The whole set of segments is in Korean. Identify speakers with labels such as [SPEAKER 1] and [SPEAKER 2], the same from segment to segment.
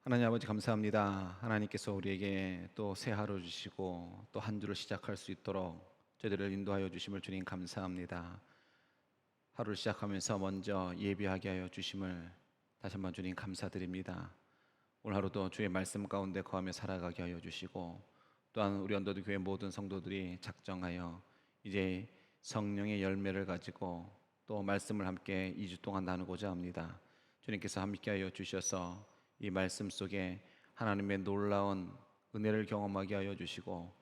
[SPEAKER 1] 하나님 아버지 감사합니다. 하나님께서 우리에게 또 새 하루 주시고 또 한 주를 시작할 수 있도록 저희들을 인도하여 주심을 주님 감사합니다. 하루를 시작하면서 먼저 예비하게 하여 주심을 다시 한번 주님 감사드립니다. 오늘 하루도 주의 말씀 가운데 거하며 살아가게 하여 주시고 또한 우리 언더드 교회 모든 성도들이 작정하여 이제 성령의 열매를 가지고 또 말씀을 함께 2주 동안 나누고자 합니다. 주님께서 함께 하여 주셔서 이 말씀 속에 하나님의 놀라운 은혜를 경험하게 하여 주시고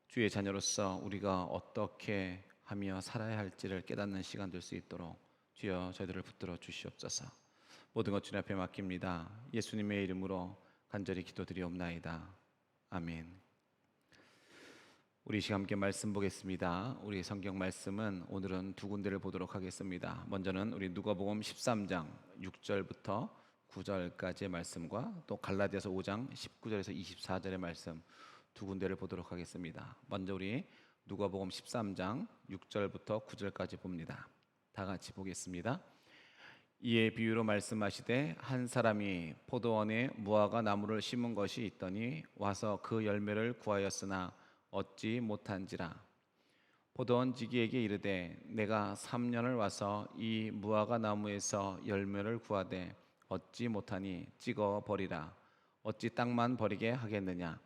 [SPEAKER 1] 주의 자녀로서 우리가 어떻게 하며 살아야 할지를 깨닫는 시간 될 수 있도록 주여 저희들을 붙들어 주시옵소서. 모든 것 주님 앞에 맡깁니다. 예수님의 이름으로 간절히 기도드리옵나이다. 아멘. 우리 이 시간 함께 말씀 보겠습니다. 우리 성경 말씀은 오늘은 두 군데를 보도록 하겠습니다. 먼저는 우리 누가복음 13장 6절부터 9절까지의 말씀과 또 갈라디아서 5장 19절에서 24절의 말씀 두 군데를 보도록 하겠습니다. 먼저 우리 누가복음 13장 6절부터 9절까지 봅니다. 다 같이 보겠습니다. 이에 비유로 말씀하시되 한 사람이 포도원에 무화과 나무를 심은 것이 있더니 와서 그 열매를 구하였으나 얻지 못한지라. 포도원 지기에게 이르되 내가 3년을 와서 이 무화과 나무에서 열매를 구하되 얻지 못하니 찍어 버리라. 어찌 땅만 버리게 하겠느냐.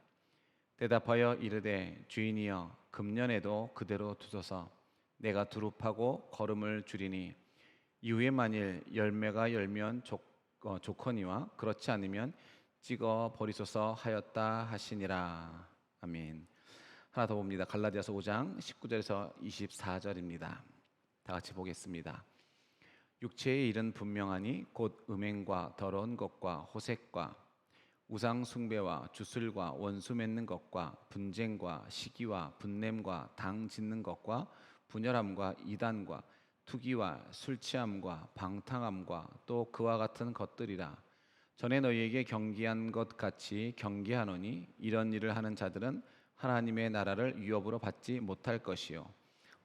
[SPEAKER 1] 대답하여 이르되 주인이여 금년에도 그대로 두소서. 내가 두릅하고 거름을 줄이니 이후에 만일 열매가 열면 좋거니와 그렇지 않으면 찍어 버리소서 하였다 하시니라. 아멘. 하나 더 봅니다. 갈라디아서 5장 19절에서 24절입니다. 다 같이 보겠습니다. 육체의 일은 분명하니 곧 음행과 더러운 것과 호색과 우상 숭배와 주술과 원수 맺는 것과 분쟁과 시기와 분냄과 당 짓는 것과 분열함과 이단과 투기와 술 취함과 방탕함과 또 그와 같은 것들이라. 전에 너희에게 경계한 것 같이 경계하노니 이런 일을 하는 자들은 하나님의 나라를 유업으로 받지 못할 것이요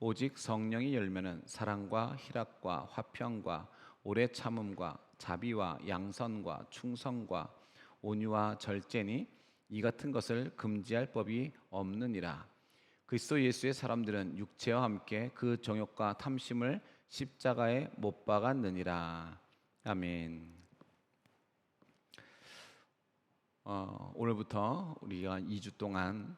[SPEAKER 1] 오직 성령의 열매는 사랑과 희락과 화평과 오래 참음과 자비와 양선과 충성과 온유와 절제니 이 같은 것을 금지할 법이 없느니라. 그리스도 예수의 사람들은 육체와 함께 그 정욕과 탐심을 십자가에 못 박았느니라. 아멘. 오늘부터 우리가 2주 동안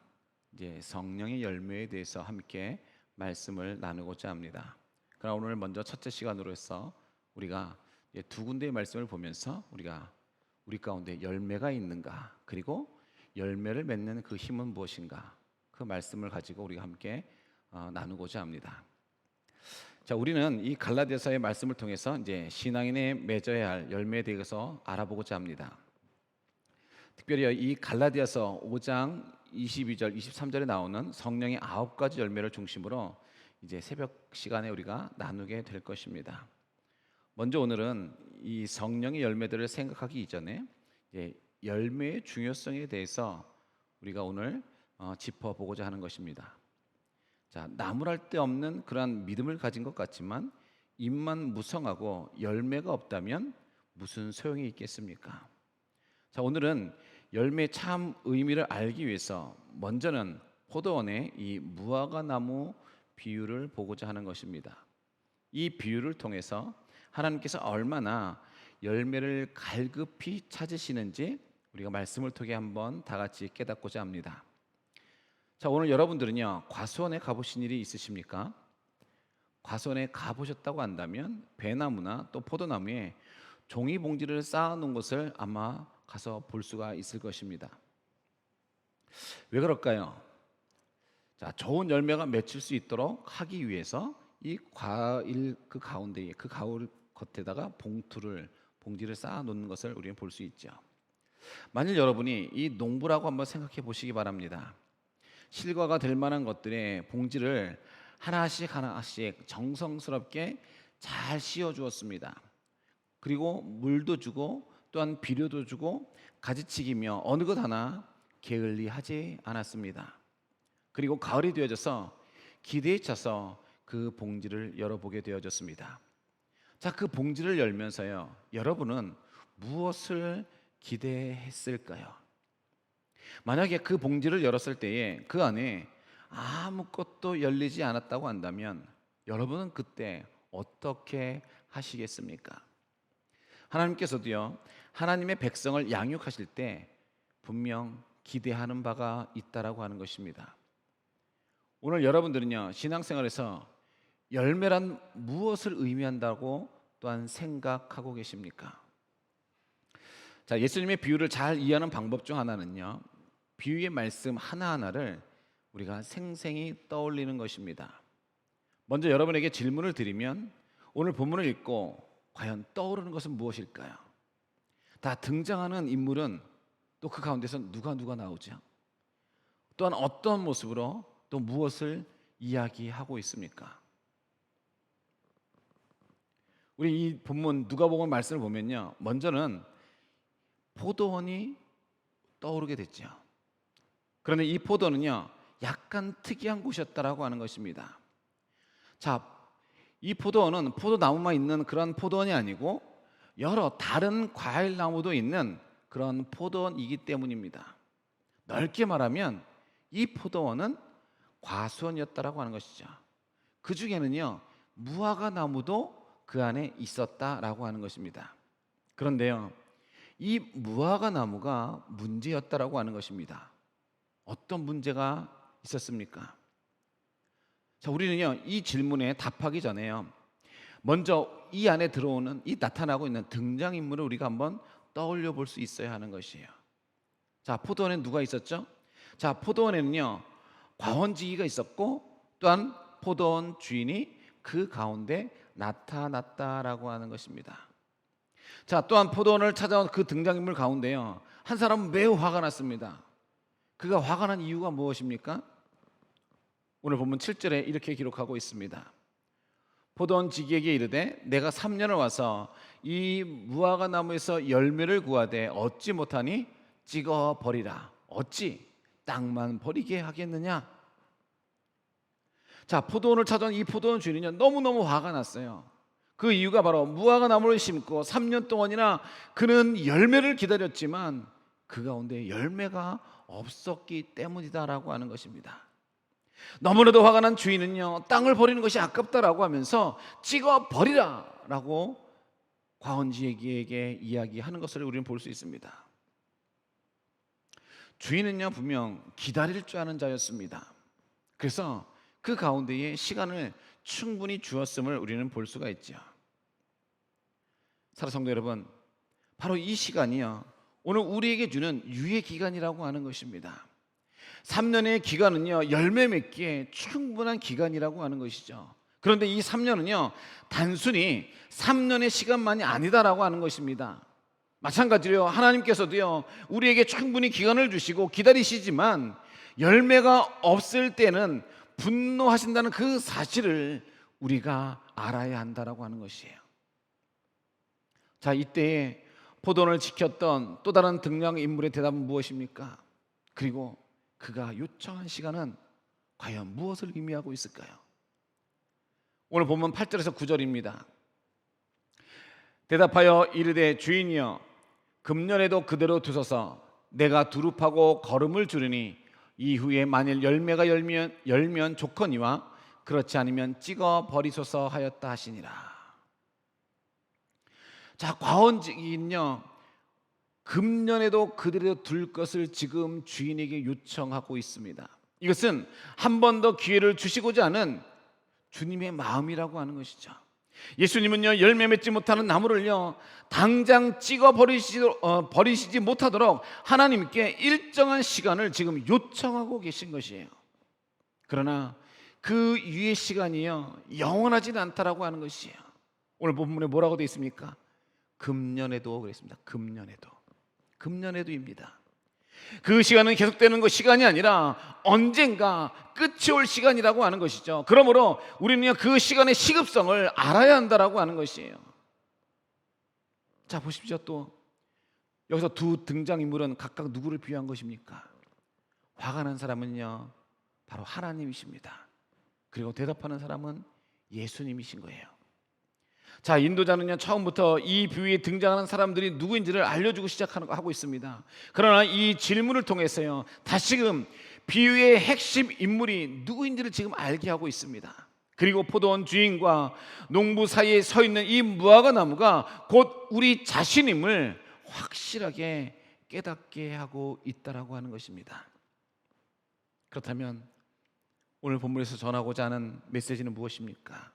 [SPEAKER 1] 이제 성령의 열매에 대해서 함께 말씀을 나누고자 합니다. 그러나 오늘 먼저 첫째 시간으로 해서 우리가 두 군데의 말씀을 보면서 우리가 우리 가운데 열매가 있는가, 그리고 열매를 맺는 그 힘은 무엇인가, 그 말씀을 가지고 우리가 함께 나누고자 합니다. 자, 우리는 이 갈라디아서의 말씀을 통해서 이제 신앙인의 맺어야 할 열매에 대해서 알아보고자 합니다. 특별히 이 갈라디아서 5장 22절, 23절에 나오는 성령의 9가지 열매를 중심으로 이제 새벽 시간에 우리가 나누게 될 것입니다. 먼저 오늘은 이 성령의 열매들을 생각하기 이전에 열매의 중요성에 대해서 우리가 오늘 짚어보고자 하는 것입니다. 자, 나무랄 데 없는 그러한 믿음을 가진 것 같지만 잎만 무성하고 열매가 없다면 무슨 소용이 있겠습니까? 자, 오늘은 열매의 참 의미를 알기 위해서 먼저는 포도원의 이 무화과 나무 비유를 보고자 하는 것입니다. 이 비유를 통해서 하나님께서 얼마나 열매를 갈급히 찾으시는지 우리가 말씀을 통해 한번 다 같이 깨닫고자 합니다. 자, 오늘 여러분들은요, 과수원에 가보신 일이 있으십니까? 과수원에 가보셨다고 한다면 배나무나 또 포도나무에 종이봉지를 쌓아놓은 것을 아마 가서 볼 수가 있을 것입니다. 왜 그럴까요? 자, 좋은 열매가 맺힐 수 있도록 하기 위해서 이 과일 그 가운데에 그 가을 겉에다가 봉지를 쌓아 놓는 것을 우리는 볼 수 있죠. 만일 여러분이 이 농부라고 한번 생각해 보시기 바랍니다. 실과가 될 만한 것들의 봉지를 하나씩 하나씩 정성스럽게 잘 씌워 주었습니다. 그리고 물도 주고 또한 비료도 주고 가지치기며 어느 것 하나 게을리하지 않았습니다. 그리고 가을이 되어져서 기대에 차서 그 봉지를 열어보게 되어졌습니다. 자, 그 봉지를 열면서요, 여러분은 무엇을 기대했을까요? 만약에 그 봉지를 열었을 때에 그 안에 아무것도 열리지 않았다고 한다면 여러분은 그때 어떻게 하시겠습니까? 하나님께서도요, 하나님의 백성을 양육하실 때 분명 기대하는 바가 있다라고 하는 것입니다. 오늘 여러분들은요, 신앙생활에서 열매란 무엇을 의미한다고 또한 생각하고 계십니까? 자, 예수님의 비유를 잘 이해하는 방법 중 하나는요, 비유의 말씀 하나하나를 우리가 생생히 떠올리는 것입니다. 먼저 여러분에게 질문을 드리면 오늘 본문을 읽고 과연 떠오르는 것은 무엇일까요? 다 등장하는 인물은 또 그 가운데서 누가 나오죠? 또한 어떤 모습으로 또 무엇을 이야기하고 있습니까? 우리 이 본문 누가복음 말씀을 보면요, 먼저는 포도원이 떠오르게 됐죠. 그런데 이 포도는요, 약간 특이한 곳이었다라고 하는 것입니다. 자, 이 포도원은 포도나무만 있는 그런 포도원이 아니고 여러 다른 과일나무도 있는 그런 포도원이기 때문입니다. 넓게 말하면 이 포도원은 과수원이었다라고 하는 것이죠. 그 중에는요, 무화과 나무도 그 안에 있었다라고 하는 것입니다. 그런데요, 이 무화과 나무가 문제였다라고 하는 것입니다. 어떤 문제가 있었습니까? 자, 우리는요, 이 질문에 답하기 전에요, 먼저 이 안에 들어오는 이 나타나고 있는 등장인물을 우리가 한번 떠올려 볼 수 있어야 하는 것이에요. 자, 포도원에 누가 있었죠? 자, 포도원에는요, 과원지기가 있었고 또한 포도원 주인이 그 가운데 나타났다라고 하는 것입니다. 자, 또한 포도원을 찾아온 그 등장인물 가운데요, 한 사람은 매우 화가 났습니다. 그가 화가 난 이유가 무엇입니까? 오늘 본문 7절에 이렇게 기록하고 있습니다. 포도원 지기에게 이르되 내가 3년을 와서 이 무화과 나무에서 열매를 구하되 얻지 못하니 찍어 버리라. 어찌 땅만 버리게 하겠느냐? 자, 포도원을 찾아온 이 포도원 주인은요, 너무너무 화가 났어요. 그 이유가 바로 무화과 나무를 심고 3년 동안이나 그는 열매를 기다렸지만 그 가운데 열매가 없었기 때문이다라고 하는 것입니다. 너무나도 화가 난 주인은요, 땅을 버리는 것이 아깝다라고 하면서 찍어 버리라라고 과원지기에게 이야기하는 것을 우리는 볼 수 있습니다. 주인은요, 분명 기다릴 줄 아는 자였습니다. 그래서 그 가운데에 시간을 충분히 주었음을 우리는 볼 수가 있죠. 사랑하는 성도 여러분, 바로 이 시간이요, 오늘 우리에게 주는 유예 기간이라고 하는 것입니다. 3년의 기간은요, 열매 맺기에 충분한 기간이라고 하는 것이죠. 그런데 이 3년은요, 단순히 3년의 시간만이 아니다라고 하는 것입니다. 마찬가지로 하나님께서도요, 우리에게 충분히 기간을 주시고 기다리시지만 열매가 없을 때는 분노하신다는 그 사실을 우리가 알아야 한다라고 하는 것이에요. 자, 이때에 포도원을 지켰던 또 다른 등장인물의 대답은 무엇입니까? 그리고 그가 요청한 시간은 과연 무엇을 의미하고 있을까요? 오늘 본문 8절에서 9절입니다. 대답하여 이르되 주인이여, 금년에도 그대로 두소서. 내가 두릅하고 거름을 주르니 이후에 만일 열매가 열면 좋거니와 그렇지 않으면 찍어 버리소서 하였다 하시니라. 자, 과원지기는요, 금년에도 그대로 둘 것을 지금 주인에게 요청하고 있습니다. 이것은 한 번 더 기회를 주시고자 하는 주님의 마음이라고 하는 것이죠. 예수님은요, 열매 맺지 못하는 나무를요, 당장 찍어 버리시지 못하도록 하나님께 일정한 시간을 지금 요청하고 계신 것이에요. 그러나 그 유예 시간이요, 영원하지는 않다라고 하는 것이에요. 오늘 본문에 뭐라고 되어 있습니까? 금년에도 그랬습니다. 금년에도입니다. 그 시간은 계속되는 것 시간이 아니라 언젠가 끝이 올 시간이라고 하는 것이죠. 그러므로 우리는 그 시간의 시급성을 알아야 한다라고 하는 것이에요. 자, 보십시오. 또 여기서 두 등장인물은 각각 누구를 비유한 것입니까? 화가 난 사람은요, 바로 하나님이십니다. 그리고 대답하는 사람은 예수님이신 거예요. 자, 인도자는요 처음부터 이 비유에 등장하는 사람들이 누구인지를 알려주고 하고 있습니다. 그러나 이 질문을 통해서요 다시금 비유의 핵심 인물이 누구인지를 지금 알게 하고 있습니다. 그리고 포도원 주인과 농부 사이에 서 있는 이 무화과 나무가 곧 우리 자신임을 확실하게 깨닫게 하고 있다라고 하는 것입니다. 그렇다면 오늘 본문에서 전하고자 하는 메시지는 무엇입니까?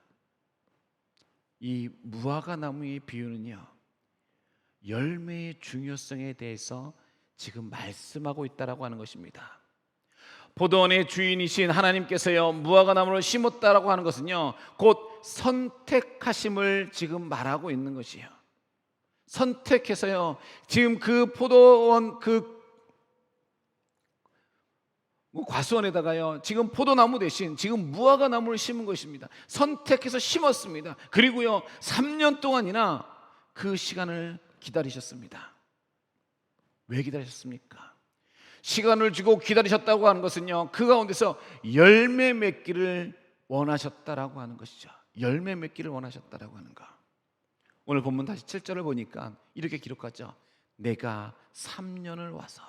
[SPEAKER 1] 이 무화과 나무의 비유는요 열매의 중요성에 대해서 지금 말씀하고 있다라고 하는 것입니다. 포도원의 주인이신 하나님께서요 무화과 나무를 심었다라고 하는 것은요 곧 선택하심을 지금 말하고 있는 것이에요. 선택해서요 지금 그 포도원 과수원에다가요 지금 포도나무 대신 지금 무화과 나무를 심은 것입니다. 선택해서 심었습니다. 그리고요 3년 동안이나 그 시간을 기다리셨습니다. 왜 기다리셨습니까? 시간을 주고 기다리셨다고 하는 것은요 그 가운데서 열매 맺기를 원하셨다라고 하는 것이죠. 열매 맺기를 원하셨다라고 하는 거. 오늘 본문 다시 7절을 보니까 이렇게 기록하죠. 내가 3년을 와서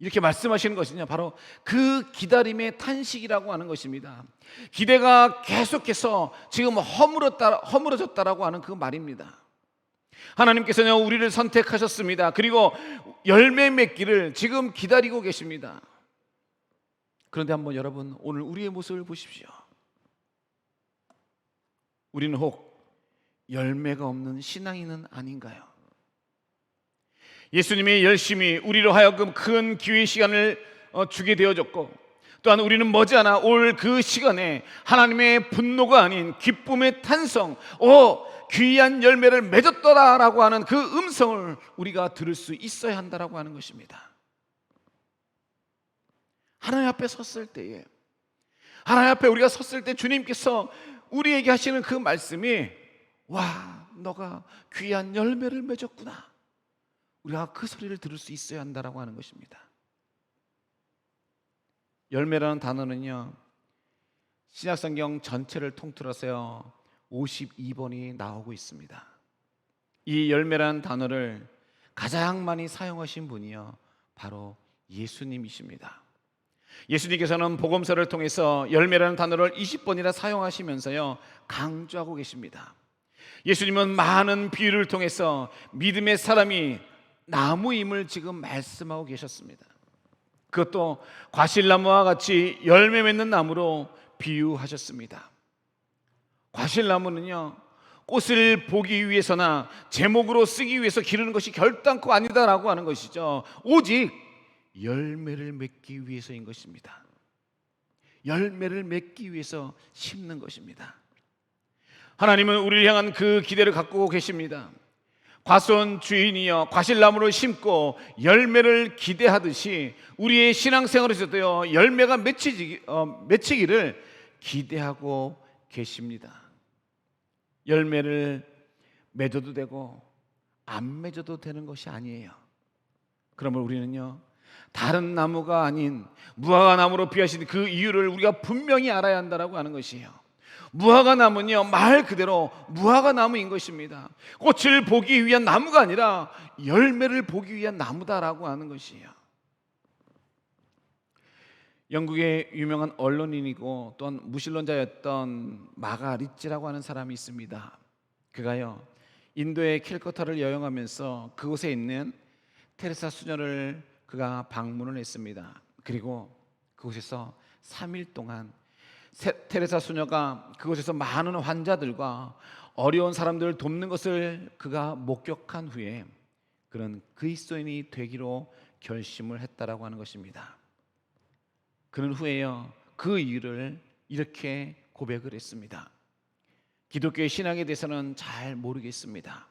[SPEAKER 1] 이렇게 말씀하시는 것은요 바로 그 기다림의 탄식이라고 하는 것입니다. 기대가 계속해서 지금 허물어졌다라고 하는 그 말입니다. 하나님께서는 우리를 선택하셨습니다. 그리고 열매 맺기를 지금 기다리고 계십니다. 그런데 한번 여러분 오늘 우리의 모습을 보십시오. 우리는 혹 열매가 없는 신앙인은 아닌가요? 예수님이 열심히 우리로 하여금 큰 기회 시간을 주게 되어졌고 또한 우리는 머지않아 올 그 시간에 하나님의 분노가 아닌 기쁨의 탄성, 귀한 열매를 맺었더라라고 하는 그 음성을 우리가 들을 수 있어야 한다라고 하는 것입니다. 하나님 앞에 섰을 때에, 하나님 앞에 우리가 섰을 때 주님께서 우리에게 하시는 그 말씀이 와, 너가 귀한 열매를 맺었구나, 우리가 그 소리를 들을 수 있어야 한다라고 하는 것입니다. 열매라는 단어는요 신약성경 전체를 통틀어서요 52번이 나오고 있습니다. 이 열매라는 단어를 가장 많이 사용하신 분이요 바로 예수님이십니다. 예수님께서는 복음서를 통해서 열매라는 단어를 20번이나 사용하시면서요 강조하고 계십니다. 예수님은 많은 비유를 통해서 믿음의 사람이 나무임을 지금 말씀하고 계셨습니다. 그것도 과실나무와 같이 열매 맺는 나무로 비유하셨습니다. 과실나무는요 꽃을 보기 위해서나 제목으로 쓰기 위해서 기르는 것이 결단코 아니다라고 하는 것이죠. 오직 열매를 맺기 위해서인 것입니다. 열매를 맺기 위해서 심는 것입니다. 하나님은 우리를 향한 그 기대를 갖고 계십니다. 과수원 주인이여 과실나무를 심고 열매를 기대하듯이 우리의 신앙생활에서도요 열매가 맺히기를 기대하고 계십니다. 열매를 맺어도 되고 안 맺어도 되는 것이 아니에요. 그러면 우리는요 다른 나무가 아닌 무화과 나무로 비하신 그 이유를 우리가 분명히 알아야 한다라고 하는 것이에요. 무화과 나무는요 말 그대로 무화과 나무인 것입니다. 꽃을 보기 위한 나무가 아니라 열매를 보기 위한 나무다라고 하는 것이에요. 영국의 유명한 언론인이고 또한 무신론자였던 마가리치라고 하는 사람이 있습니다. 그가요 인도의 캘커타를 여행하면서 그곳에 있는 테레사 수녀를 그가 방문을 했습니다. 그리고 그곳에서 3일 동안 테레사 수녀가 그곳에서 많은 환자들과 어려운 사람들을 돕는 것을 그가 목격한 후에 그는 그리스도인이 되기로 결심을 했다라고 하는 것입니다. 그는 후에요 그 이유를 이렇게 고백을 했습니다. 기독교의 신앙에 대해서는 잘 모르겠습니다.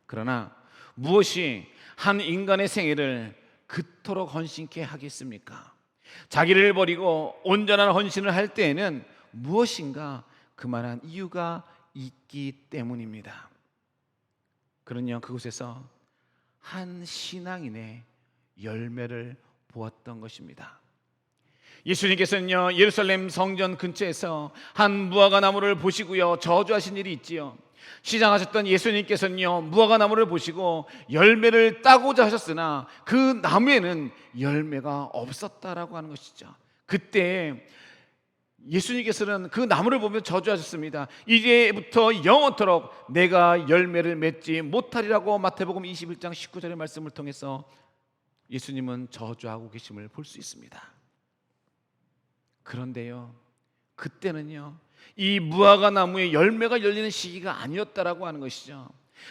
[SPEAKER 1] 그러나 무엇이 한 인간의 생애를 그토록 헌신케 하겠습니까? 자기를 버리고 온전한 헌신을 할 때에는 무엇인가 그만한 이유가 있기 때문입니다. 그는요 그곳에서 한 신앙인의 열매를 보았던 것입니다. 예수님께서는요, 예루살렘 성전 근처에서 한 무화과 나무를 보시고요, 저주하신 일이 있지요. 시장하셨던 예수님께서는요, 무화과 나무를 보시고 열매를 따고자 하셨으나 그 나무에는 열매가 없었다라고 하는 것이죠. 그때 예수님께서는 그 나무를 보며 저주하셨습니다. 이제부터 영원토록 내가 열매를 맺지 못하리라고 마태복음 21장 19절의 말씀을 통해서 예수님은 저주하고 계심을 볼 수 있습니다. 그런데요, 그때는요, 이 무화과 나무에 열매가 열리는 시기가 아니었다라고 하는 것이죠.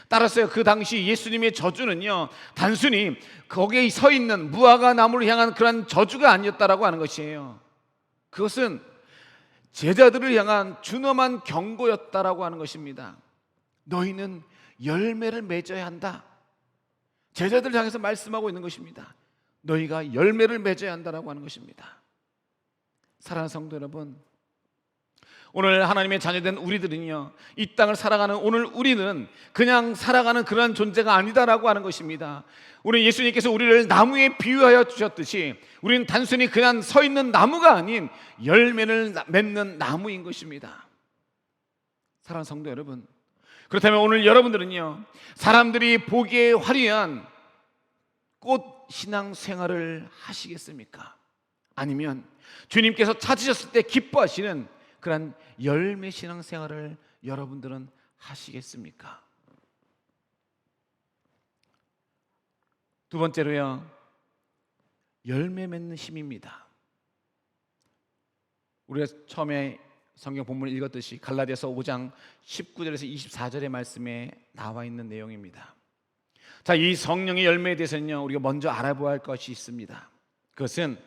[SPEAKER 1] 따라서 그 당시 예수님의 저주는요, 단순히 거기에 서 있는 무화과 나무를 향한 그런 저주가 아니었다라고 하는 것이에요. 그것은 제자들을 향한 준엄한 경고였다라고 하는 것입니다. 너희는 열매를 맺어야 한다. 제자들을 향해서 말씀하고 있는 것입니다. 너희가 열매를 맺어야 한다라고 하는 것입니다. 사랑하는 성도 여러분, 오늘 하나님의 자녀된 우리들은요, 이 땅을 살아가는 오늘 우리는 그냥 살아가는 그러한 존재가 아니다라고 하는 것입니다. 우리 예수님께서 우리를 나무에 비유하여 주셨듯이 우리는 단순히 그냥 서 있는 나무가 아닌 열매를 맺는 나무인 것입니다. 사랑하는 성도 여러분, 그렇다면 오늘 여러분들은요, 사람들이 보기에 화려한 꽃 신앙 생활을 하시겠습니까? 아니면 주님께서 찾으셨을 때 기뻐하시는 그런 열매 신앙 생활을 여러분들은 하시겠습니까? 두 번째로요, 열매 맺는 힘입니다. 우리가 처음에 성경 본문을 읽었듯이 갈라디아서 5장 19절에서 24절의 말씀에 나와 있는 내용입니다. 자, 이 성령의 열매에 대해서는요, 우리가 먼저 알아봐야 할 것이 있습니다. 그것은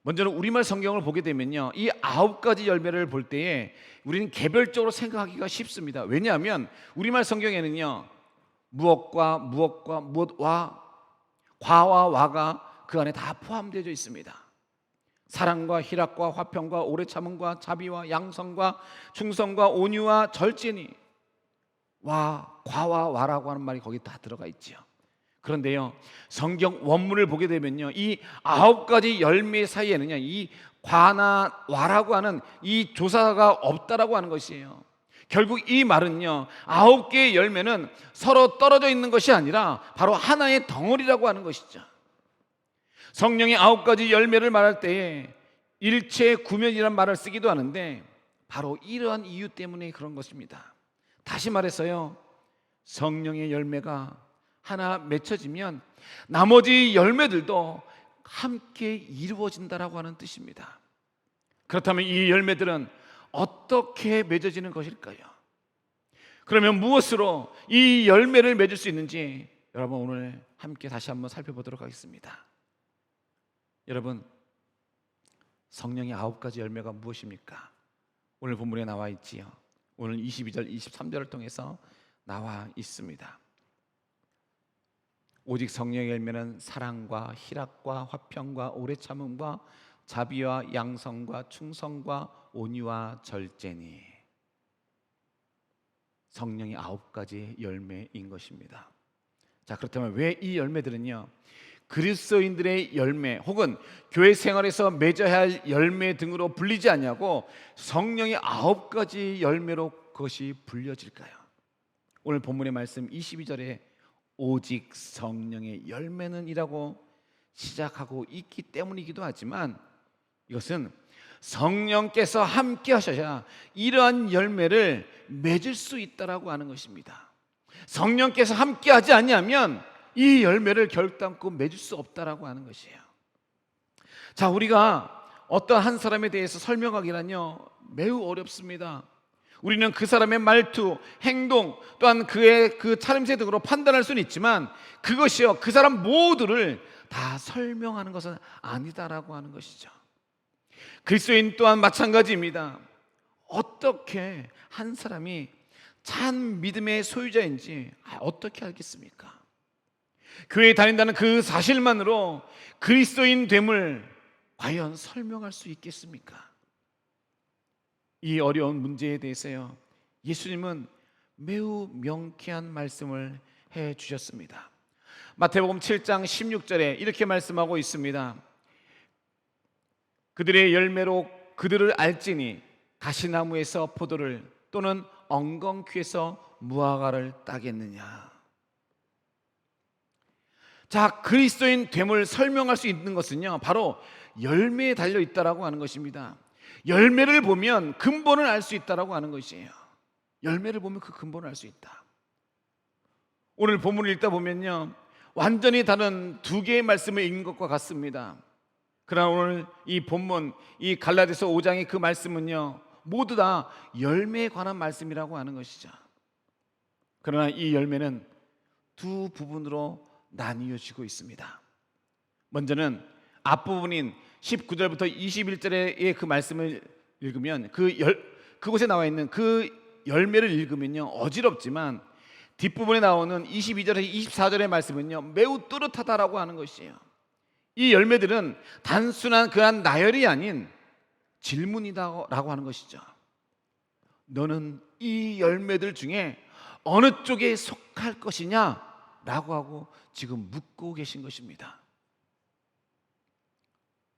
[SPEAKER 1] 먼저는 우리말 성경을 보게 되면요, 이 9가지 열매를 볼 때에 우리는 개별적으로 생각하기가 쉽습니다. 왜냐하면 우리말 성경에는요, 무엇과 무엇과 과와 와가 그 안에 다 포함되어 있습니다. 사랑과 희락과 화평과 오래 참음과 자비와 양성과 충성과 온유와 절제니, 과와 와라고 하는 말이 거기 다 들어가 있죠. 그런데요, 성경 원문을 보게 되면요, 이 9가지 열매 사이에는요, 이 과나 와라고 하는 이 조사가 없다라고 하는 것이에요. 결국 이 말은요, 9개의 열매는 서로 떨어져 있는 것이 아니라 바로 하나의 덩어리라고 하는 것이죠. 성령의 9가지 열매를 말할 때에 일체 구면이라는 말을 쓰기도 하는데 바로 이러한 이유 때문에 그런 것입니다. 다시 말해서요, 성령의 열매가 하나 맺혀지면 나머지 열매들도 함께 이루어진다라고 하는 뜻입니다. 그렇다면 이 열매들은 어떻게 맺어지는 것일까요? 그러면 무엇으로 이 열매를 맺을 수 있는지 여러분 오늘 함께 다시 한번 살펴보도록 하겠습니다. 여러분, 성령의 9가지 열매가 무엇입니까? 오늘 본문에 나와 있지요. 오늘 22절, 23절을 통해서 나와 있습니다. 오직 성령의 열매는 사랑과 희락과 화평과 오래 참음과 자비와 양성과 충성과 온유와 절제니. 성령의 9가지 열매인 것입니다. 자, 그렇다면 왜 이 열매들은요, 그리스도인들의 열매 혹은 교회 생활에서 맺어야 할 열매 등으로 불리지 않냐고 성령의 9가지 열매로 그것이 불려질까요? 오늘 본문의 말씀 22절에 오직 성령의 열매는 이라고 시작하고 있기 때문이기도 하지만 이것은 성령께서 함께 하셔야 이러한 열매를 맺을 수 있다라고 하는 것입니다. 성령께서 함께 하지 않냐면 이 열매를 결단코 맺을 수 없다라고 하는 것이에요. 자, 우리가 어떤 한 사람에 대해서 설명하기는요, 매우 어렵습니다. 우리는 그 사람의 말투, 행동, 또한 그의 그 차림새 등으로 판단할 수는 있지만 그것이요, 그 사람 모두를 다 설명하는 것은 아니다라고 하는 것이죠. 그리스도인 또한 마찬가지입니다. 어떻게 한 사람이 참 믿음의 소유자인지 어떻게 알겠습니까? 교회에 다닌다는 그 사실만으로 그리스도인 됨을 과연 설명할 수 있겠습니까? 이 어려운 문제에 대해서요, 예수님은 매우 명쾌한 말씀을 해 주셨습니다. 마태복음 7장 16절에 이렇게 말씀하고 있습니다. 그들의 열매로 그들을 알지니 가시나무에서 포도를 또는 엉겅퀴에서 무화과를 따겠느냐. 자, 그리스도인 됨을 설명할 수 있는 것은요, 바로 열매에 달려 있다라고 하는 것입니다. 열매를 보면 근본을 알 수 있다라고 하는 것이에요. 열매를 보면 그 근본을 알 수 있다. 오늘 본문을 읽다 보면요, 완전히 다른 두 개의 말씀을 읽는 것과 같습니다. 그러나 오늘 이 본문, 이 갈라디아서 5장의 그 말씀은요, 모두 다 열매에 관한 말씀이라고 하는 것이죠. 그러나 이 열매는 두 부분으로 나뉘어지고 있습니다. 먼저는 앞부분인 19절부터 21절의 그 말씀을 읽으면 그곳에 나와 있는 그 열매를 읽으면요, 어지럽지만 뒷부분에 나오는 22절에서 24절의 말씀은요, 매우 뚜렷하다라고 하는 것이에요. 이 열매들은 단순한 그한 나열이 아닌 질문이라고 하는 것이죠. 너는 이 열매들 중에 어느 쪽에 속할 것이냐? 라고 하고 지금 묻고 계신 것입니다.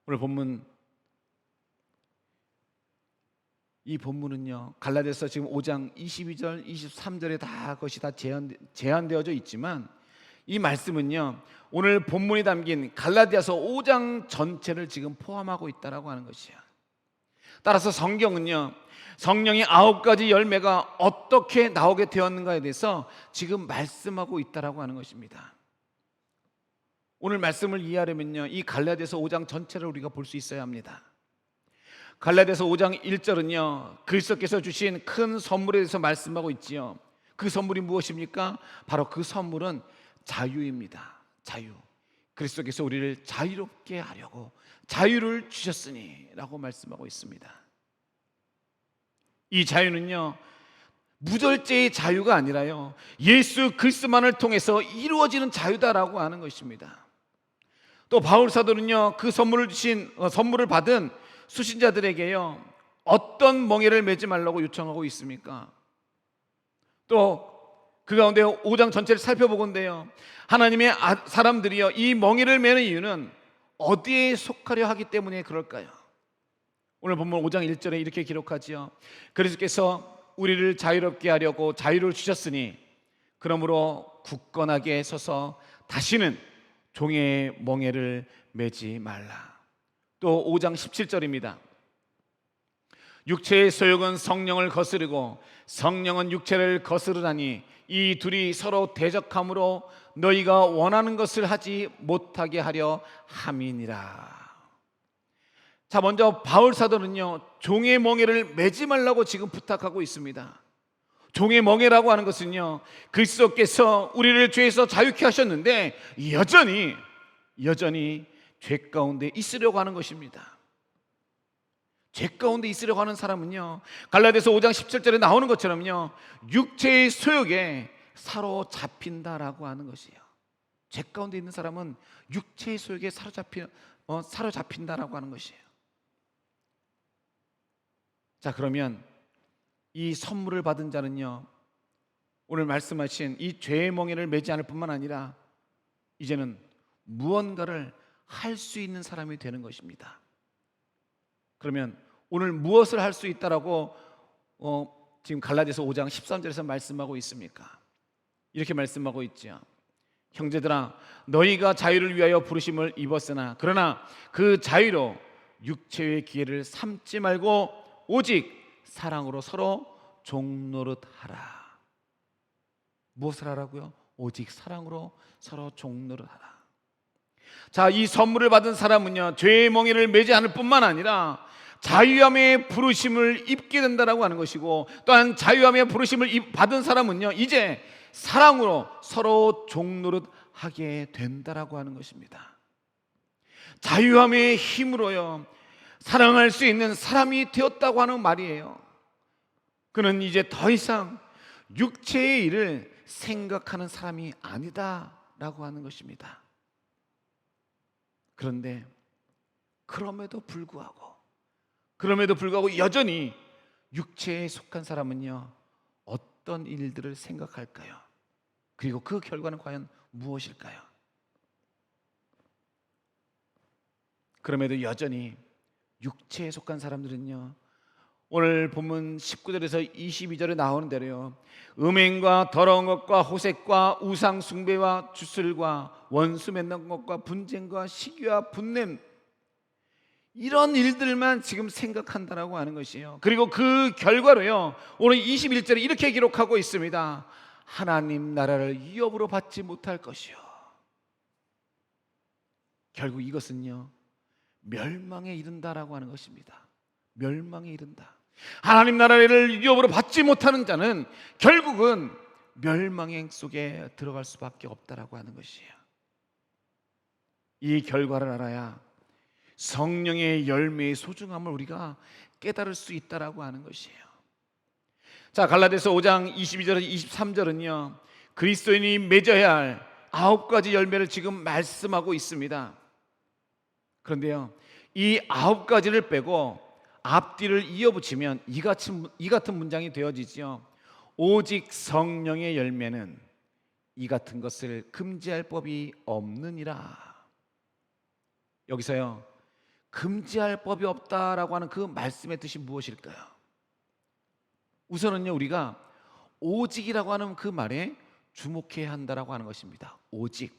[SPEAKER 1] 오늘 본문, 이 본문은요, 갈라디아서 지금 5장 22절, 23절에 다 그것이 다 제한되어져 있지만 이 말씀은요, 오늘 본문이 담긴 갈라디아서 5장 전체를 지금 포함하고 있다라고 하는 것이에요. 따라서 성경은요, 성령의 9가지 열매가 어떻게 나오게 되었는가에 대해서 지금 말씀하고 있다라고 하는 것입니다. 오늘 말씀을 이해하려면요, 이 갈라디아서 5장 전체를 우리가 볼 수 있어야 합니다. 갈라디아서 5장 1절은요, 그리스도께서 주신 큰 선물에 대해서 말씀하고 있지요. 그 선물이 무엇입니까? 바로 그 선물은 자유입니다. 자유. 그리스도께서 우리를 자유롭게 하려고 자유를 주셨으니 라고 말씀하고 있습니다. 이 자유는요, 무절제의 자유가 아니라요, 예수 그리스도만을 통해서 이루어지는 자유다라고 하는 것입니다. 또 바울 사도는요, 그 선물을 받은 수신자들에게요, 어떤 멍에를 매지 말라고 요청하고 있습니까? 또 그 가운데 5장 전체를 살펴보건대요, 하나님의 사람들이요, 이 멍에를 매는 이유는 어디에 속하려 하기 때문에 그럴까요? 오늘 본문 5장 1절에 이렇게 기록하지요. 그리스도께서 우리를 자유롭게 하려고 자유를 주셨으니 그러므로 굳건하게 서서 다시는 종의 멍에를 매지 말라. 또 5장 17절입니다. 육체의 소욕은 성령을 거스르고 성령은 육체를 거스르다니 이 둘이 서로 대적함으로 너희가 원하는 것을 하지 못하게 하려 함이니라. 자, 먼저 바울 사도는요, 종의 멍에를 매지 말라고 지금 부탁하고 있습니다. 종의 멍에라고 하는 것은요, 그리스도께서 우리를 죄에서 자유케 하셨는데 여전히 죄 가운데 있으려고 하는 것입니다. 죄 가운데 있으려고 하는 사람은요, 갈라디아서 5장 17절에 나오는 것처럼요, 육체의 소욕에 사로잡힌다라고 하는 것이에요. 죄 가운데 있는 사람은 육체의 소욕에 사로잡힌다라고 하는 것이에요. 자, 그러면 이 선물을 받은 자는요, 오늘 말씀하신 이 죄의 멍에를 매지 않을 뿐만 아니라 이제는 무언가를 할 수 있는 사람이 되는 것입니다. 그러면 오늘 무엇을 할 수 있다라고 지금 갈라디아서 5장 13절에서 말씀하고 있습니까? 이렇게 말씀하고 있죠. 형제들아, 너희가 자유를 위하여 부르심을 입었으나 그러나 그 자유로 육체의 기회를 삼지 말고 오직 사랑으로 서로 종노릇하라. 무엇을 하라고요? 오직 사랑으로 서로 종노릇하라. 자, 이 선물을 받은 사람은요, 죄의 멍에를 매지 않을 뿐만 아니라 자유함의 부르심을 입게 된다라고 하는 것이고, 또한 자유함의 부르심을 받은 사람은요, 이제 사랑으로 서로 종노릇하게 된다라고 하는 것입니다. 자유함의 힘으로요, 사랑할 수 있는 사람이 되었다고 하는 말이에요. 그는 이제 더 이상 육체의 일을 생각하는 사람이 아니다라고 하는 것입니다. 그런데 그럼에도 불구하고 여전히 육체에 속한 사람은요, 어떤 일들을 생각할까요? 그리고 그 결과는 과연 무엇일까요? 그럼에도 여전히 육체에 속한 사람들은요, 오늘 본문 19절에서 22절에 나오는 대로요, 음행과 더러운 것과 호색과 우상 숭배와 주술과 원수 맺는 것과 분쟁과 시기와 분냄, 이런 일들만 지금 생각한다라고 하는 것이에요. 그리고 그 결과로요, 오늘 21절에 이렇게 기록하고 있습니다. 하나님 나라를 위협으로 받지 못할 것이요. 결국 이것은요, 멸망에 이른다라고 하는 것입니다. 멸망에 이른다. 하나님 나라를 위협으로 받지 못하는 자는 결국은 멸망행 속에 들어갈 수밖에 없다라고 하는 것이에요. 이 결과를 알아야 성령의 열매의 소중함을 우리가 깨달을 수 있다라고 하는 것이에요. 자, 갈라디아서 5장 22절에서 23절은요, 그리스도인이 맺어야 할 9가지 열매를 지금 말씀하고 있습니다. 그런데요, 이 9가지를 빼고 앞뒤를 이어붙이면 이 같은 문장이 되어지죠. 오직 성령의 열매는 이 같은 것을 금지할 법이 없느니라. 여기서요, 금지할 법이 없다라고 하는 그 말씀의 뜻이 무엇일까요? 우선은요, 우리가 오직이라고 하는 그 말에 주목해야 한다라고 하는 것입니다. 오직.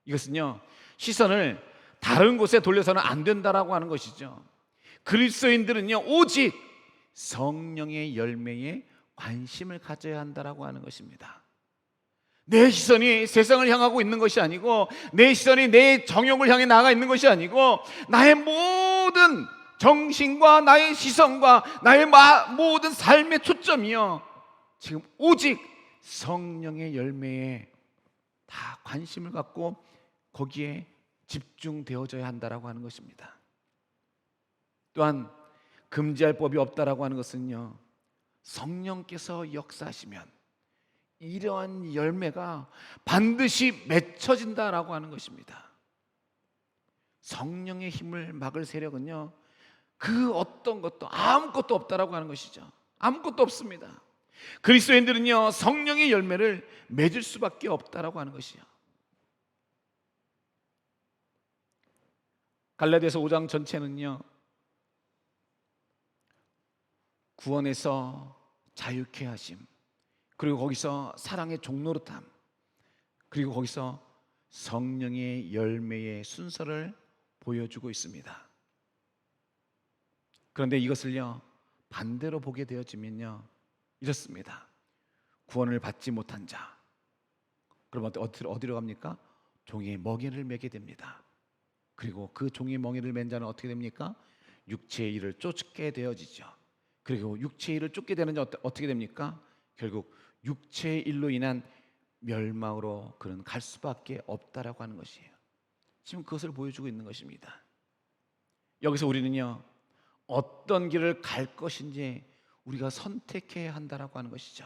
[SPEAKER 1] 이것은요, 시선을 다른 곳에 돌려서는 안 된다라고 하는 것이죠. 그리스도인들은요, 오직 성령의 열매에 관심을 가져야 한다라고 하는 것입니다. 내 시선이 세상을 향하고 있는 것이 아니고, 내 시선이 내 정욕을 향해 나아가 있는 것이 아니고, 나의 모든 정신과 나의 시선과 나의 모든 삶의 초점이요, 지금 오직 성령의 열매에 다 관심을 갖고 거기에 집중되어져야 한다라고 하는 것입니다. 또한 금지할 법이 없다라고 하는 것은요, 성령께서 역사하시면 이러한 열매가 반드시 맺혀진다라고 하는 것입니다. 성령의 힘을 막을 세력은요, 그 어떤 것도 아무것도 없다라고 하는 것이죠. 아무것도 없습니다. 그리스도인들은요, 성령의 열매를 맺을 수밖에 없다라고 하는 것이요. 갈라디아서 5장 전체는요, 구원에서 자유케 하심, 그리고 거기서 사랑의 종노릇함, 그리고 거기서 성령의 열매의 순서를 보여주고 있습니다. 그런데 이것을요, 반대로 보게 되어지면요, 이렇습니다. 구원을 받지 못한 자, 그럼 어디로 갑니까? 종의 멍에를 매게 됩니다. 그리고 그 종의 멍에를 맨 자는 어떻게 됩니까? 육체의 일을 쫓게 되어지죠. 그리고 육체의 일을 쫓게 되는 자 어떻게 됩니까? 결국 육체의 일로 인한 멸망으로 그는 갈 수밖에 없다라고 하는 것이에요. 지금 그것을 보여주고 있는 것입니다. 여기서 우리는요, 어떤 길을 갈 것인지 우리가 선택해야 한다라고 하는 것이죠.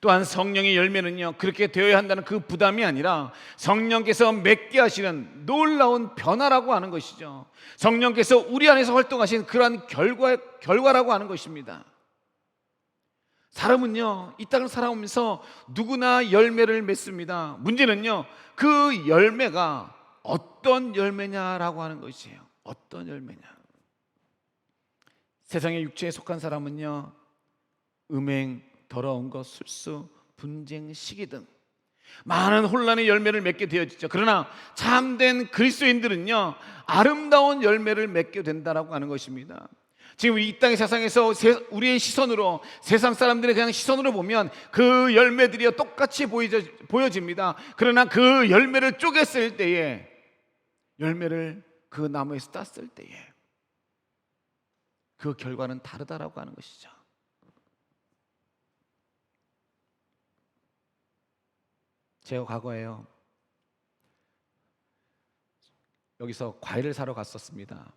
[SPEAKER 1] 또한 성령의 열매는요, 그렇게 되어야 한다는 그 부담이 아니라 성령께서 맺게 하시는 놀라운 변화라고 하는 것이죠. 성령께서 우리 안에서 활동하신 그러한 결과라고 하는 것입니다. 사람은요, 이 땅을 살아오면서 누구나 열매를 맺습니다. 문제는요, 그 열매가 어떤 열매냐라고 하는 것이에요. 어떤 열매냐. 세상의 육체에 속한 사람은요, 음행, 더러운 것, 술수, 분쟁, 시기 등 많은 혼란의 열매를 맺게 되어지죠. 그러나 참된 그리스도인들은요, 아름다운 열매를 맺게 된다라고 하는 것입니다. 지금 이 땅의 세상에서 우리의 시선으로, 세상 사람들의 그냥 시선으로 보면 그 열매들이 똑같이 보여집니다. 그러나 그 열매를 쪼갰을 때에, 열매를 그 나무에서 땄을 때에 그 결과는 다르다라고 하는 것이죠. 제가 과거에요, 여기서 과일을 사러 갔었습니다.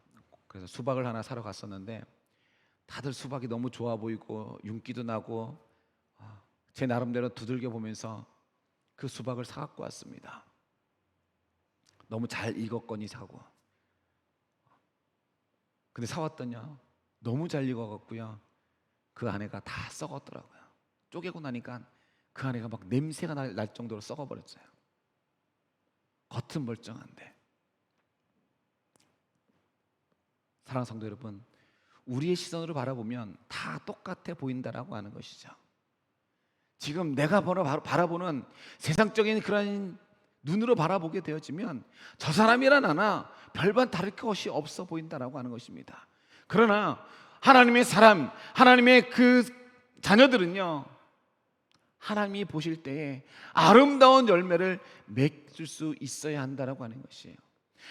[SPEAKER 1] 그래서 수박을 하나 사러 갔었는데 다들 수박이 너무 좋아 보이고 윤기도 나고 제 나름대로 두들겨 보면서 그 수박을 사갖고 왔습니다. 너무 잘 익었거니 사고. 근데 사왔더니요, 너무 잘 익어갖고요, 그 안에가 다 썩었더라고요. 쪼개고 나니까 그 안에가 막 냄새가 날 정도로 썩어버렸어요. 겉은 멀쩡한데. 사랑하는 성도 여러분, 우리의 시선으로 바라보면 다 똑같아 보인다라고 하는 것이죠. 지금 내가 바라보는 세상적인 그런 눈으로 바라보게 되어지면 저 사람이란 나나 별반 다를 것이 없어 보인다라고 하는 것입니다. 그러나 하나님의 사람, 하나님의 그 자녀들은요, 하나님이 보실 때에 아름다운 열매를 맺을 수 있어야 한다라고 하는 것이에요.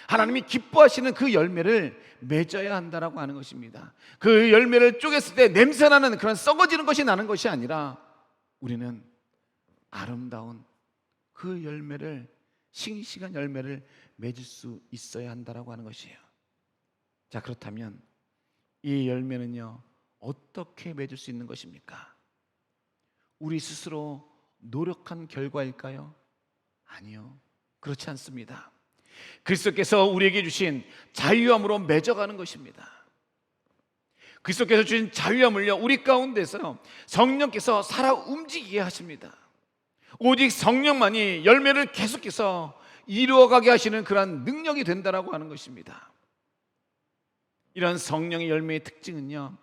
[SPEAKER 1] 하나님이 기뻐하시는 그 열매를 맺어야 한다라고 하는 것입니다. 그 열매를 쪼갰을 때 냄새나는 그런 썩어지는 것이 나는 것이 아니라 우리는 아름다운 그 열매를, 싱싱한 열매를 맺을 수 있어야 한다라고 하는 것이에요. 자, 그렇다면 이 열매는요, 어떻게 맺을 수 있는 것입니까? 우리 스스로 노력한 결과일까요? 아니요, 그렇지 않습니다. 그리스도께서 우리에게 주신 자유함으로 맺어가는 것입니다. 그리스도께서 주신 자유함을요, 우리 가운데서 성령께서 살아 움직이게 하십니다. 오직 성령만이 열매를 계속해서 이루어가게 하시는 그러한 능력이 된다라고 하는 것입니다. 이런 성령의 열매의 특징은요,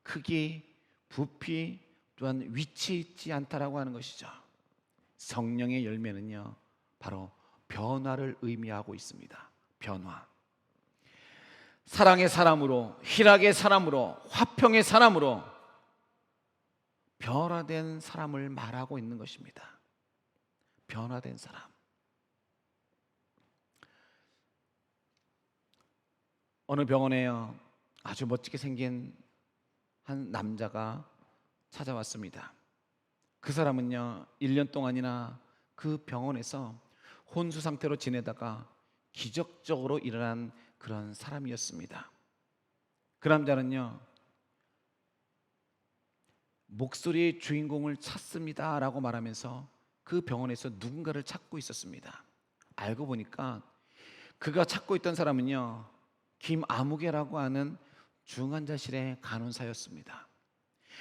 [SPEAKER 1] 크기, 부피, 또한 위치에 있지 않다라고 하는 것이죠. 성령의 열매는요, 바로 변화를 의미하고 있습니다. 변화. 사랑의 사람으로, 희락의 사람으로, 화평의 사람으로 변화된 사람을 말하고 있는 것입니다. 변화된 사람. 어느 병원에요, 아주 멋지게 생긴 한 남자가 찾아왔습니다. 그 사람은요, 1년 동안이나 그 병원에서 혼수 상태로 지내다가 기적적으로 일어난 그런 사람이었습니다. 그 남자는요, 목소리의 주인공을 찾습니다 라고 말하면서 그 병원에서 누군가를 찾고 있었습니다. 알고 보니까 그가 찾고 있던 사람은요, 김아무개라고 하는 중환자실의 간호사였습니다.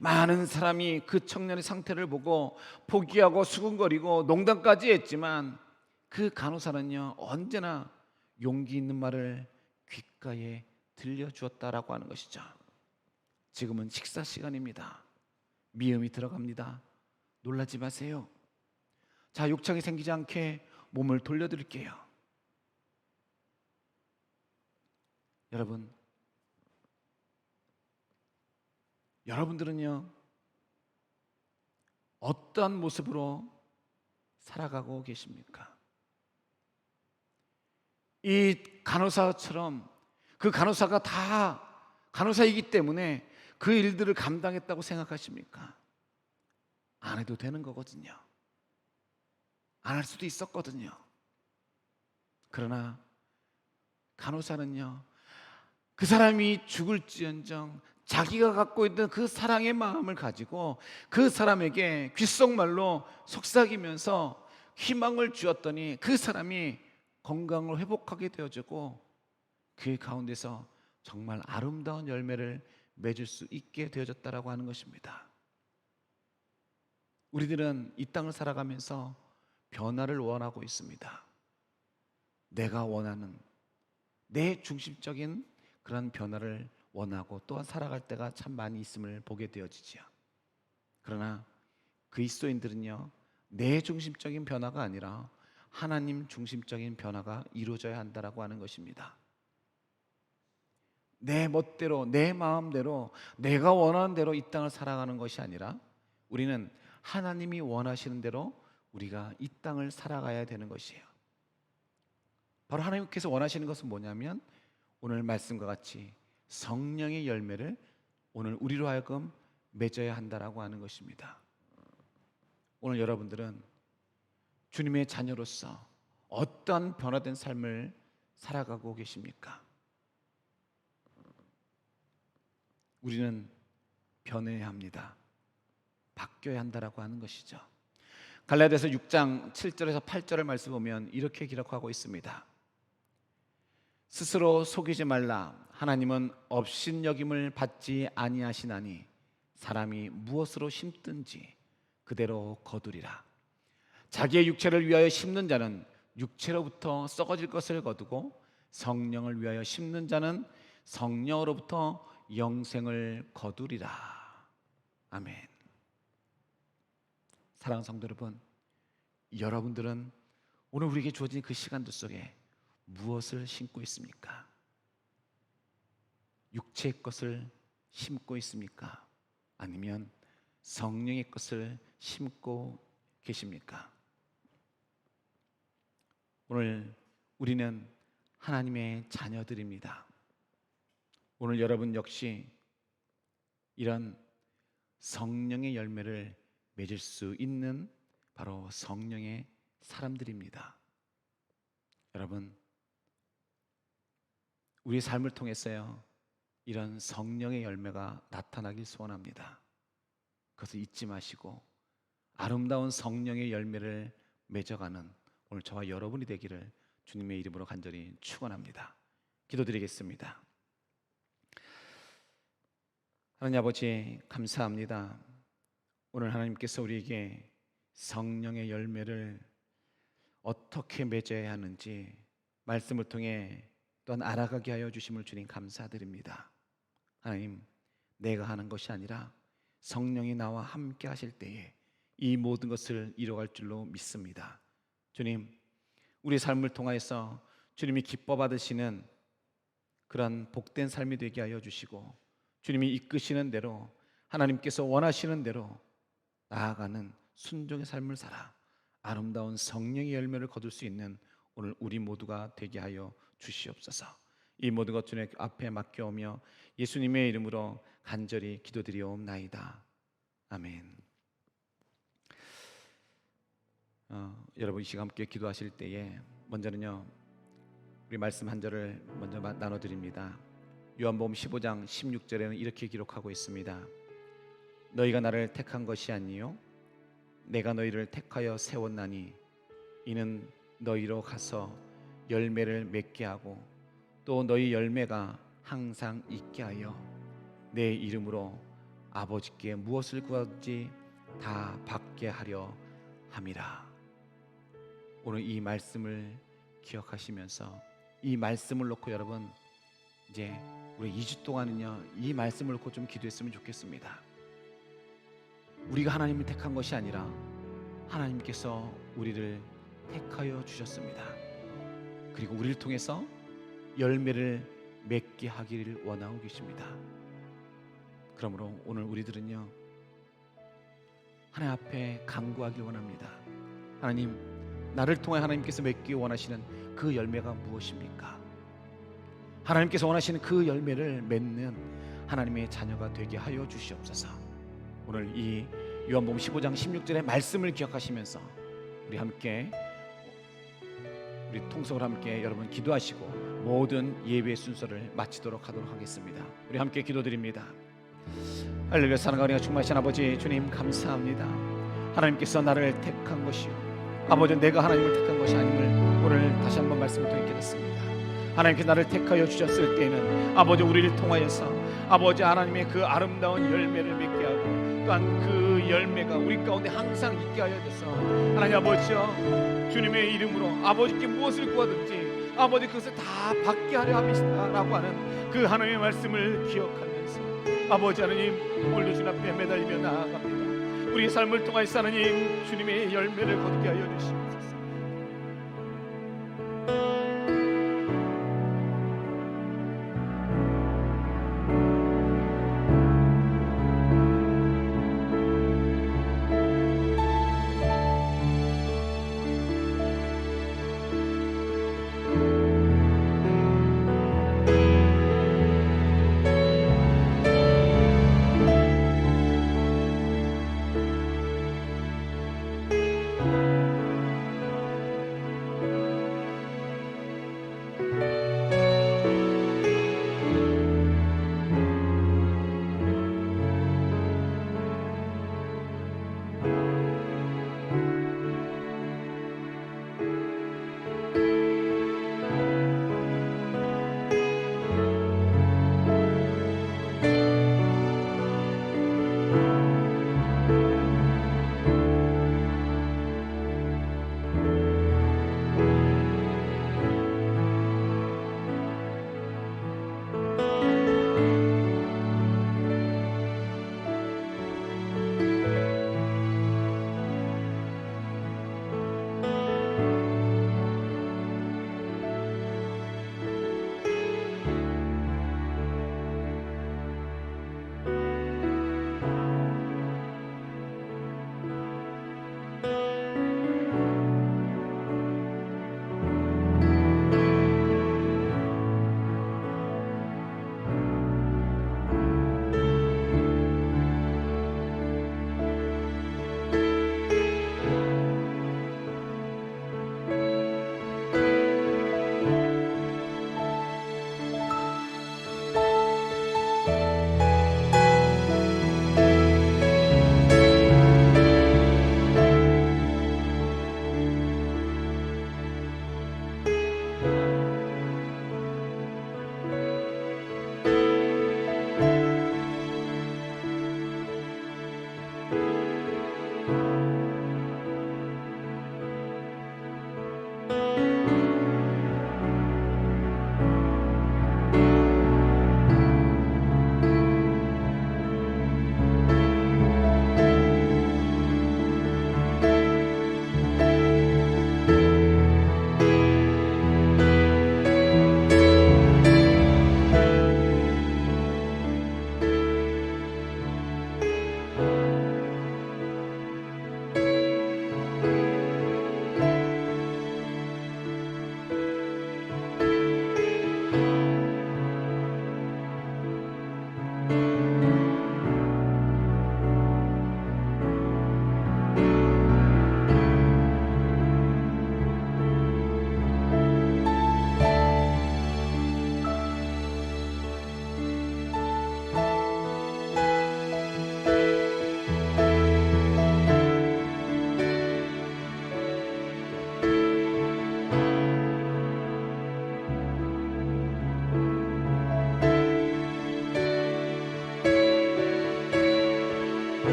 [SPEAKER 1] 많은 사람이 그 청년의 상태를 보고 포기하고 수군거리고 농담까지 했지만 그 간호사는요, 언제나 용기 있는 말을 귓가에 들려주었다라고 하는 것이죠. 지금은 식사 시간입니다. 미음이 들어갑니다. 놀라지 마세요. 자, 욕창이 생기지 않게 몸을 돌려드릴게요. 여러분들은요, 어떠한 모습으로 살아가고 계십니까? 이 간호사처럼 그 간호사가 다 간호사이기 때문에 그 일들을 감당했다고 생각하십니까? 안 해도 되는 거거든요. 안 할 수도 있었거든요. 그러나 간호사는요, 그 사람이 죽을지언정 자기가 갖고 있던 그 사랑의 마음을 가지고 그 사람에게 귓속말로 속삭이면서 희망을 주었더니 그 사람이 건강을 회복하게 되어지고 그 가운데서 정말 아름다운 열매를 맺을 수 있게 되어졌다라고 하는 것입니다. 우리들은 이 땅을 살아가면서 변화를 원하고 있습니다. 내가 원하는 내 중심적인 그런 변화를 원하고 또한 살아갈 때가 참 많이 있음을 보게 되어지죠. 그러나 그리스도인들은요, 내 중심적인 변화가 아니라 하나님 중심적인 변화가 이루어져야 한다라고 하는 것입니다. 내 멋대로, 내 마음대로, 내가 원하는 대로 이 땅을 살아가는 것이 아니라 우리는 하나님이 원하시는 대로 우리가 이 땅을 살아가야 되는 것이에요. 바로 하나님께서 원하시는 것은 뭐냐면 오늘 말씀과 같이 성령의 열매를 오늘 우리로 하여금 맺어야 한다라고 하는 것입니다. 오늘 여러분들은 주님의 자녀로서 어떤 변화된 삶을 살아가고 계십니까? 우리는 변해야 합니다. 바뀌어야 한다라고 하는 것이죠. 갈라디아서 6장 7절에서 8절을 말씀 보면 이렇게 기록하고 있습니다. 스스로 속이지 말라. 하나님은 업신여김을 받지 아니하시나니 사람이 무엇으로 심든지 그대로 거두리라. 자기의 육체를 위하여 심는 자는 육체로부터 썩어질 것을 거두고 성령을 위하여 심는 자는 성령으로부터 영생을 거두리라. 아멘. 사랑하는 성도 여러분, 여러분들은 오늘 우리에게 주어진 그 시간들 속에 무엇을 심고 있습니까? 육체의 것을 심고 있습니까? 아니면 성령의 것을 심고 계십니까? 오늘 우리는 하나님의 자녀들입니다. 오늘 여러분 역시 이런 성령의 열매를 맺을 수 있는 바로 성령의 사람들입니다. 여러분, 우리의 삶을 통해서요, 이런 성령의 열매가 나타나길 소원합니다. 그것을 잊지 마시고 아름다운 성령의 열매를 맺어가는 오늘 저와 여러분이 되기를 주님의 이름으로 간절히 축원합니다. 기도드리겠습니다. 하나님 아버지, 감사합니다. 오늘 하나님께서 우리에게 성령의 열매를 어떻게 맺어야 하는지 말씀을 통해 또한 알아가게 하여 주심을 주님 감사드립니다. 하나님, 내가 하는 것이 아니라 성령이 나와 함께 하실 때에 이 모든 것을 이뤄갈 줄로 믿습니다. 주님, 우리 삶을 통하여서 주님이 기뻐 받으시는 그런 복된 삶이 되게 하여 주시고, 주님이 이끄시는 대로 하나님께서 원하시는 대로 나아가는 순종의 삶을 살아 아름다운 성령의 열매를 거둘 수 있는 오늘 우리 모두가 되게 하여 주시옵소서. 이 모든 것 주님 앞에 맡겨오며 예수님의 이름으로 간절히 기도드리옵나이다. 아멘. 여러분, 이 시간 함께 기도하실 때에 먼저는요, 우리 말씀 한 절을 먼저 나눠드립니다. 요한복음 15장 16절에는 이렇게 기록하고 있습니다. 너희가 나를 택한 것이 아니요 내가 너희를 택하여 세웠나니 이는 너희로 가서 열매를 맺게 하고 또 너희 열매가 항상 있게 하여 내 이름으로 아버지께 무엇을 구하든지 다 받게 하려 함이라. 오늘 이 말씀을 기억하시면서 이 말씀을 놓고 여러분, 이제 우리 2주 동안은요, 이 말씀을 놓고 좀 기도했으면 좋겠습니다. 우리가 하나님을 택한 것이 아니라 하나님께서 우리를 택하여 주셨습니다. 그리고 우리를 통해서 열매를 맺게 하기를 원하고 계십니다. 그러므로 오늘 우리들은요, 하나님 앞에 간구하길 원합니다. 하나님, 나를 통해 하나님께서 맺기 원하시는 그 열매가 무엇입니까? 하나님께서 원하시는 그 열매를 맺는 하나님의 자녀가 되게 하여 주시옵소서. 오늘 이 요한복음 15장 16절의 말씀을 기억하시면서 우리 함께, 우리 통성을 함께 여러분 기도하시고 모든 예배 순서를 마치도록 하도록 하겠습니다. 우리 함께 기도드립니다. 할렐루야. 사랑과 은혜가 충만하신 아버지 주님, 감사합니다. 하나님께서 나를 택한 것이요 아버지, 내가 하나님을 택한 것이 아님을 오늘 다시 한번 말씀을 통해 깨닫습니다. 하나님께서 나를 택하여 주셨을 때에는 아버지, 우리를 통하여서 아버지 하나님의 그 아름다운 열매를 맺게 하고 또한 그 열매가 우리 가운데 항상 있게 하여 주셔서 하나님 아버지여, 주님의 이름으로 아버지께 무엇을 구하든지 아버지 그것을 다 받게 하려 함이시다라고 하는 그 하나님의 말씀을 기억하면서 아버지 하나님, 오늘도 주님 앞에 매달리며 나아갑니다. 우리의 삶을 통하여서 하나님 주님의 열매를 거두게 하여 주시옵소서.